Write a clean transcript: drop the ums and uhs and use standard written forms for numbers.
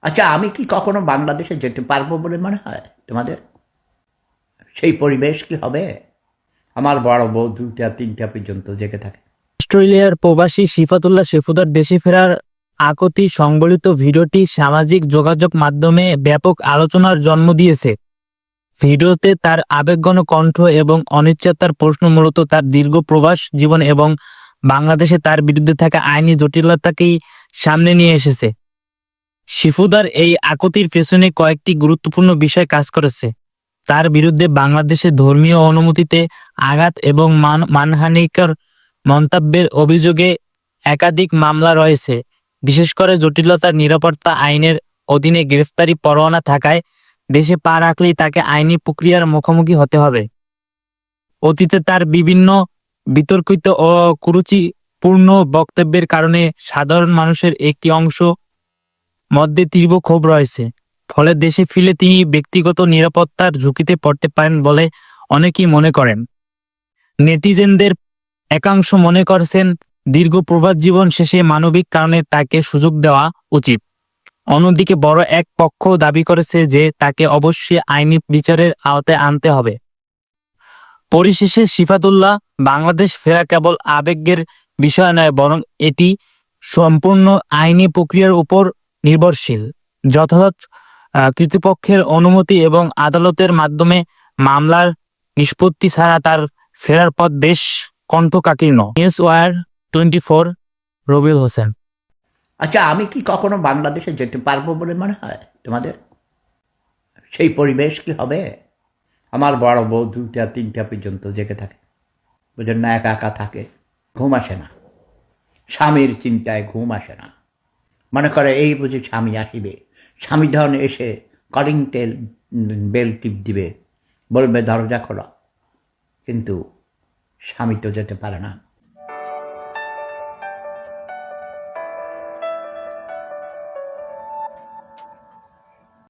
আচ্ছা, আমি কি কখনো বাংলাদেশে যেতে পারবো বলে মনে হয় তোমাদের? সেই পরিবেশ কি হবে? আমার বড় বউ ২টা ৩টা পর্যন্ত জেগে থাকে। অস্ট্রেলিয়ার প্রবাসী শিফাতুল্লাহ শিফুদার দেশে ফেরার আকুতি সংবলিত ভিডিওটি সামাজিক যোগাযোগ মাধ্যমে ব্যাপক আলোচনার জন্ম দিয়েছে। ভিডিওতে তার আবেগঘন কণ্ঠ এবং অনিশ্চয়তার প্রশ্ন মূলত তার দীর্ঘ প্রবাস জীবন এবং বাংলাদেশে তার বিরুদ্ধে থাকা আইনি জটিলতাকেই সামনে নিয়ে এসেছে। শিফুদার এই আকুতির পেছনে কয়েকটি গুরুত্বপূর্ণ বিষয় কাজ করেছে। তার বিরুদ্ধে বাংলাদেশে ধর্মীয় অনুমতিতে আঘাত এবং মানহানিকর মন্তব্যের অভিযোগে একাধিক মামলা রয়েছে। বিশেষ করে জটিলতার নিরাপত্তা আইনের অধীনে গ্রেফতারি পরোয়ানা থাকায় দেশে পা রাখলেই তাকে আইনি প্রক্রিয়ার মুখোমুখি হতে হবে। অতীতে তার বিভিন্ন বিতর্কিত ও কুরুচিপূর্ণ বক্তব্যের কারণে সাধারণ মানুষের একটি অংশ মধ্যে তীব্র ক্ষোভ রয়েছে। ফলে দেশে ফিরে তিনি ব্যক্তিগত নিরাপত্তার ঝুঁকিতে পড়তে পারেন বলে অনেকেই মনে করেন। নেটিজেনদের একাংশ মনে করছেন দীর্ঘ প্রবাস জীবন শেষে মানবিক কারণে তাকে সুযোগ দেওয়া উচিত। অন্যদিকে বড় এক পক্ষ দাবি করেছে যে তাকে অবশ্যই আইনি বিচারের আওতায় আনতে হবে। পরিশেষে শিফাতুল্লাহ বাংলাদেশ ফেরা কেবল আবেগের বিষয় নয়, বরং এটি সম্পূর্ণ আইনি প্রক্রিয়ার উপর নির্ভরশীল। যথাযথ কর্তৃপক্ষের অনুমতি এবং আদালতের মাধ্যমে মামলার নিষ্পত্তি ছাড়া তার ফেরার পথ বেশ কণ্ঠকাকীর্ণ। News war 24, Rabiul Hossain. আচ্ছা, আমি কি কখনো বাংলাদেশে যেতে পারবো বলে মনে হয় তোমাদের? সেই পরিবেশ কি হবে? আমার বড় বউ ২টা ৩টা পর্যন্ত জেগে থাকে, বুঝেন না? একা একা থাকে, ঘুম আসে না, স্বামীর চিন্তায় ঘুম আসে না। মনে করে এই বুঝি স্বামী আসিবে, স্বামী ধন এসে কলিং বেল টিপ দিবে, বলবে দরজা খোলা, কিন্তু স্বামী তো যেতে পারে না।